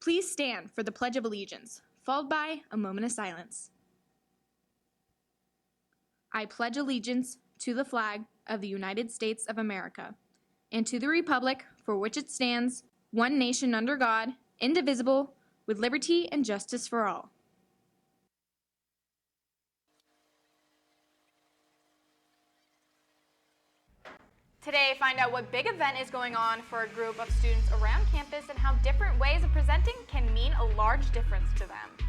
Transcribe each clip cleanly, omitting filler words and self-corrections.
Please stand for the Pledge of Allegiance, followed by a moment of silence. I pledge allegiance to the flag of the United States of America and to the republic for which it stands, one nation under God, indivisible, with liberty and justice for all. Today, find out what big event is going on for a group of students around campus and how different ways of presenting can mean a large difference to them.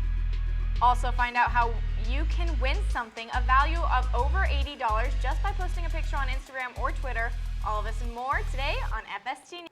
Also, find out how you can win something, a value of over $80 just by posting a picture on Instagram or Twitter. All of this and more today on FST News.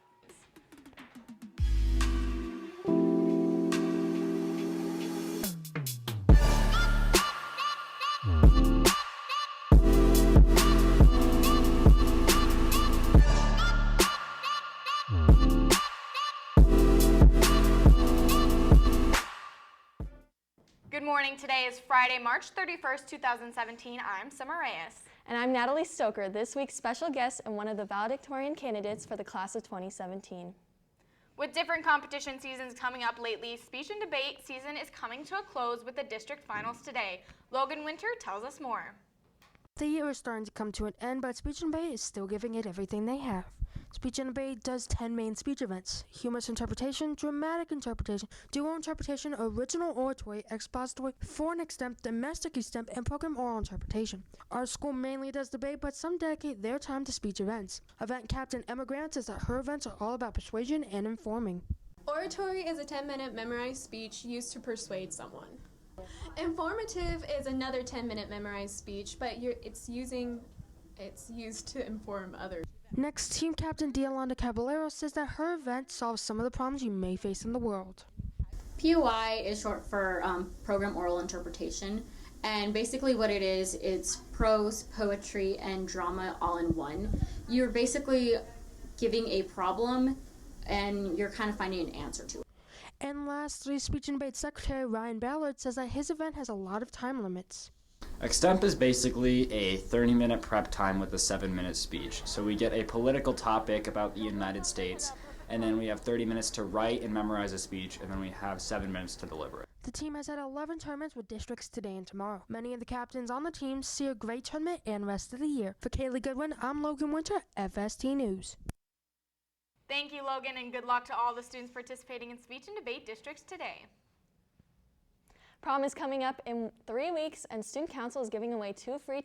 Good morning. Today is Friday, March 31st, 2017. I'm Summer Reyes. And I'm Natalie Stoker, this week's special guest and one of the valedictorian candidates for the class of 2017. With different competition seasons coming up lately, speech and debate season is coming to a close with the district finals today. Logan Winter tells us more. The year is starting to come to an end, but speech and debate is still giving it everything they have. Speech and debate does 10 main speech events: humorous interpretation, dramatic interpretation, duo interpretation, original oratory, expository, foreign extemp, domestic extemp, and program oral interpretation. Our school mainly does debate, but some dedicate their time to speech events. Event captain Emma Grant says that her events are all about persuasion and informing. Oratory is a 10-minute memorized speech used to persuade someone. Informative is another 10-minute memorized speech, but it's used to inform others. Next, team captain Diolanda Caballero says that her event solves some of the problems you may face in the world. POI is short for Program Oral Interpretation, and basically what it is, it's prose, poetry, and drama all in one. You're basically giving a problem, and you're kind of finding an answer to it. And lastly, Speech and Debate Secretary Ryan Ballard says that his event has a lot of time limits. Extemp is basically a 30-minute prep time with a 7-minute speech. So we get a political topic about the United States, and then we have 30 minutes to write and memorize a speech, and then we have 7 minutes to deliver it. The team has had 11 tournaments with districts today and tomorrow. Many of the captains on the team see a great tournament and rest of the year. For Kaylee Goodwin, I'm Logan Winter, FST News. Thank you, Logan, and good luck to all the students participating in speech and debate districts today. Prom is coming up in 3 weeks, and Student Council is giving away 2 free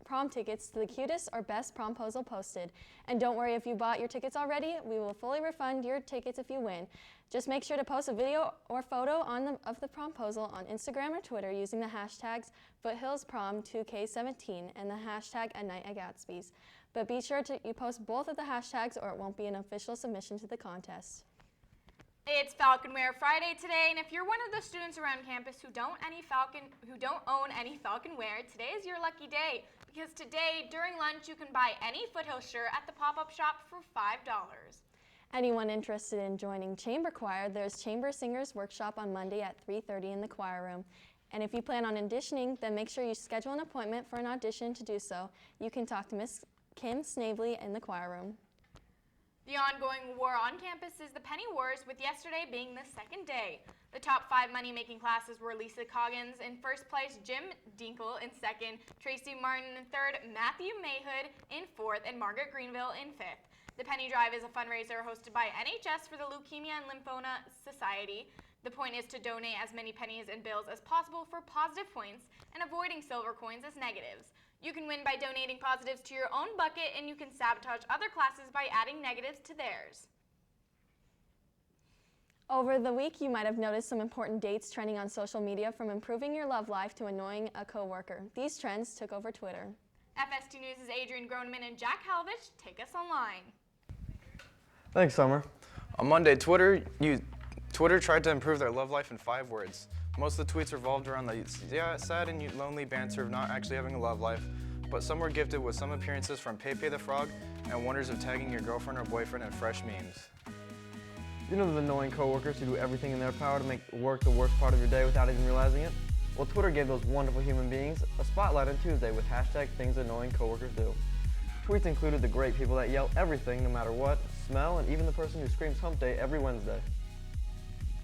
prom tickets to the cutest or best promposal posted. And don't worry if you bought your tickets already, we will fully refund your tickets if you win. Just make sure to post a video or photo of the promposal on Instagram or Twitter using the hashtags FoothillsProm2K17 and the hashtag @NightAtGatsby's. But be sure you post both of the hashtags or it won't be an official submission to the contest. It's Falcon Wear Friday today, and if you're one of the students around campus who don't own any Falcon wear, today is your lucky day, because today during lunch you can buy any Foothill shirt at the pop-up shop for $5. Anyone interested in joining chamber choir, there's Chamber Singers Workshop on Monday at 3:30 in the choir room. And if you plan on auditioning, then make sure you schedule an appointment for an audition. To do so, you can talk to Miss Kim Snavely in the choir room. The ongoing war on campus is the Penny Wars, with yesterday being the second day. The top 5 money-making classes were Lisa Coggins in first place, Jim Dinkle in second, Tracy Martin in third, Matthew Mayhood in fourth, and Margaret Greenville in fifth. The Penny Drive is a fundraiser hosted by NHS for the Leukemia and Lymphoma Society. The point is to donate as many pennies and bills as possible for positive points and avoiding silver coins as negatives. You can win by donating positives to your own bucket, and you can sabotage other classes by adding negatives to theirs. Over the week, you might have noticed some important dates trending on social media, from improving your love life to annoying a coworker. These trends took over Twitter. FST News' Adrian Groneman and Jack Halvich take us online. Thanks, Summer. On Monday, Twitter tried to improve their love life in 5 words. Most of the tweets revolved around the sad and lonely banter of not actually having a love life, but some were gifted with some appearances from Pepe the Frog and wonders of tagging your girlfriend or boyfriend in fresh memes. You know those annoying coworkers who do everything in their power to make work the worst part of your day without even realizing it? Well, Twitter gave those wonderful human beings a spotlight on Tuesday with hashtag things annoying coworkers do. Tweets included the great people that yell everything no matter what, smell, and even the person who screams hump day every Wednesday.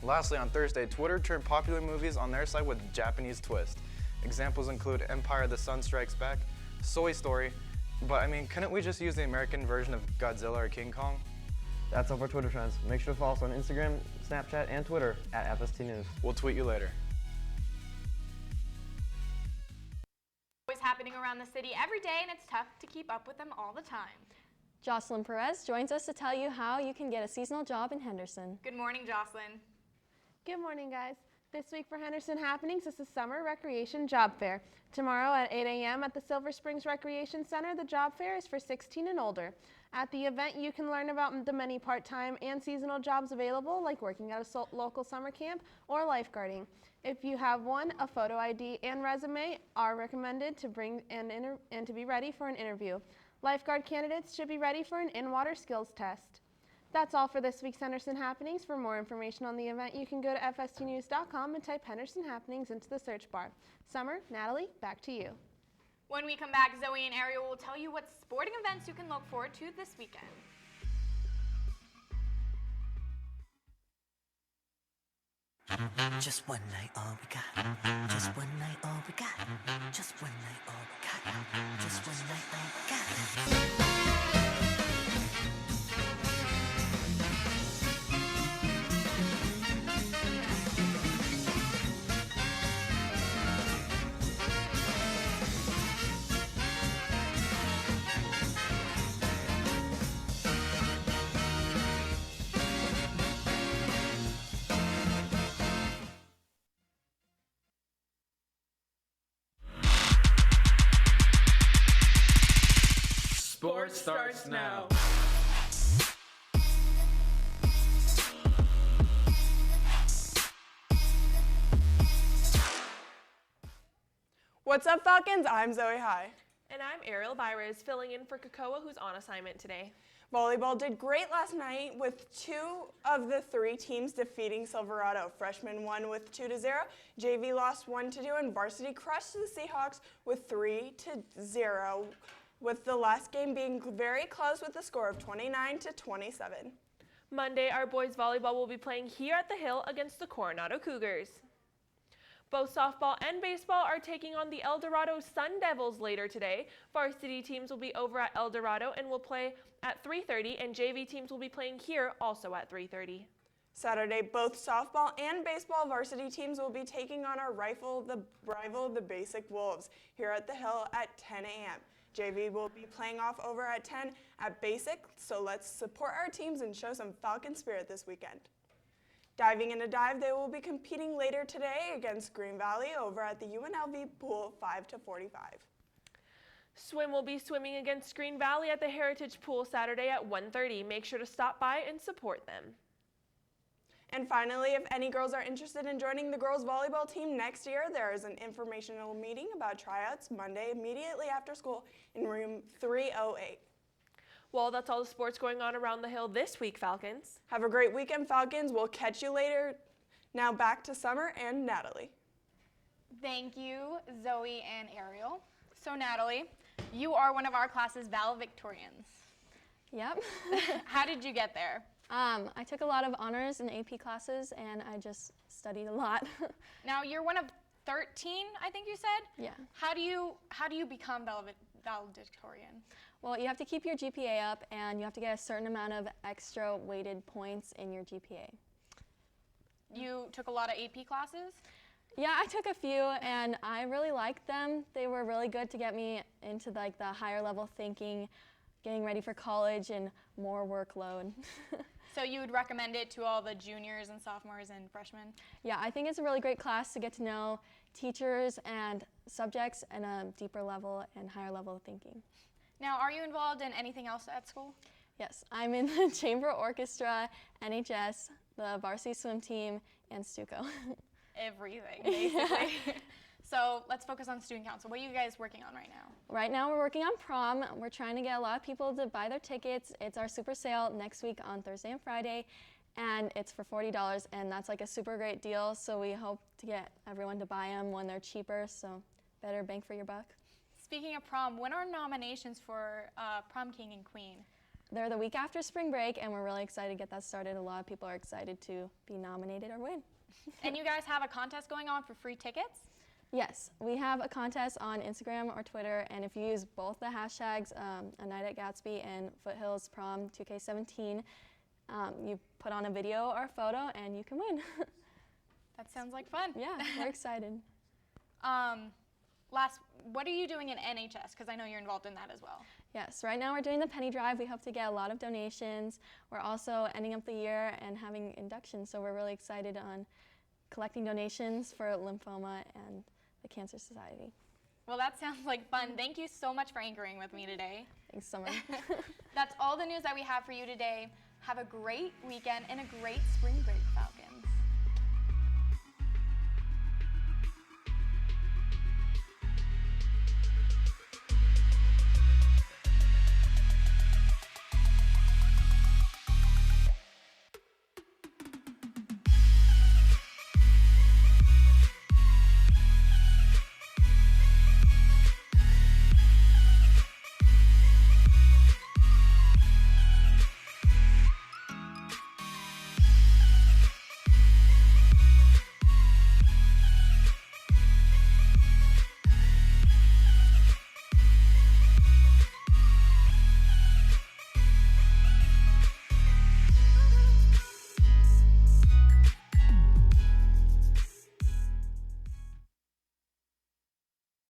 Lastly, on Thursday, Twitter turned popular movies on their site with a Japanese twist. Examples include Empire the Sun Strikes Back, Soy Story, but I mean, couldn't we just use the American version of Godzilla or King Kong? That's all for Twitter trends. Make sure to follow us on Instagram, Snapchat, and Twitter at FST News. We'll tweet you later. Always happening around the city every day, and it's tough to keep up with them all the time. Jocelyn Perez joins us to tell you how you can get a seasonal job in Henderson. Good morning, Jocelyn. Good morning, guys. This week for Henderson Happenings is the Summer Recreation Job Fair. Tomorrow at 8 a.m. at the Silver Springs Recreation Center, the job fair is for 16 and older. At the event, you can learn about the many part-time and seasonal jobs available, like working at a local summer camp or lifeguarding. If you have one, a photo ID and resume are recommended to bring and to be ready for an interview. Lifeguard candidates should be ready for an in-water skills test. That's all for this week's Henderson Happenings. For more information on the event, you can go to fstnews.com and type Henderson Happenings into the search bar. Summer, Natalie, back to you. When we come back, Zoe and Ariel will tell you what sporting events you can look forward to this weekend. Just one night, all we got. Just one night, all we got. Just one night, all we got. Just one night, all we got. Sports starts now. What's up, Falcons? I'm Zoe High. And I'm Ariel Byres, filling in for Kakoa, who's on assignment today. Volleyball did great last night with 2 of the 3 teams defeating Silverado. Freshmen won with 2-0, JV lost 1-2, and varsity crushed the Seahawks with 3-0. With the last game being very close with a score of 29-27. Monday, our boys volleyball will be playing here at the Hill against the Coronado Cougars. Both softball and baseball are taking on the El Dorado Sun Devils later today. Varsity teams will be over at El Dorado and will play at 3:30, and JV teams will be playing here also at 3:30. Saturday, both softball and baseball varsity teams will be taking on our rival, the Basic Wolves, here at the Hill at 10 a.m. JV will be playing off over at 10 at Basic, so let's support our teams and show some Falcon spirit this weekend. Diving in a dive, they will be competing later today against Green Valley over at the UNLV pool 5 to 45. Swim will be swimming against Green Valley at the Heritage Pool Saturday at 1:30. Make sure to stop by and support them. And finally, if any girls are interested in joining the girls volleyball team next year, there is an informational meeting about tryouts Monday immediately after school in room 308. Well, that's all the sports going on around the Hill this week, Falcons. Have a great weekend, Falcons. We'll catch you later. Now back to Summer and Natalie. Thank you, Zoe and Ariel. So Natalie, you are one of our class's valedictorians. Yep. How did you get there? I took a lot of honors and AP classes, and I just studied a lot. Now, you're one of 13, I think you said? Yeah. How do you become valedictorian? Well, you have to keep your GPA up, and you have to get a certain amount of extra weighted points in your GPA. You took a lot of AP classes? Yeah, I took a few, and I really liked them. They were really good to get me into like the higher level thinking, getting ready for college, and more workload. So you would recommend it to all the juniors and sophomores and freshmen? Yeah, I think it's a really great class to get to know teachers and subjects at a deeper level and higher level of thinking. Now, are you involved in anything else at school? Yes, I'm in the chamber orchestra, NHS, the varsity swim team, and Stuco. Everything, basically. So let's focus on student council. What are you guys working on right now? Right now we're working on prom. We're trying to get a lot of people to buy their tickets. It's our super sale next week on Thursday and Friday, and it's for $40, and that's like a super great deal, so we hope to get everyone to buy them when they're cheaper, so better bang for your buck. Speaking of prom, when are nominations for prom king and queen? they're the week after spring break, and we're really excited to get that started. A lot of people are excited to be nominated or win. And you guys have a contest going on for free tickets? Yes, we have a contest on Instagram or Twitter, and if you use both the hashtags A Night at Gatsby and Foothills Prom 2K17, you put on a video or photo and you can win. That sounds like fun. Yeah, we're excited. What are you doing in NHS? Because I know you're involved in that as well. Yes, right now we're doing the penny drive. We hope to get a lot of donations. We're also ending up the year and having inductions, so we're really excited on collecting donations for lymphoma and the Cancer Society. Well, that sounds like fun. Thank you so much for anchoring with me today. Thanks, Summer. That's all the news that we have for you today. Have a great weekend and a great spring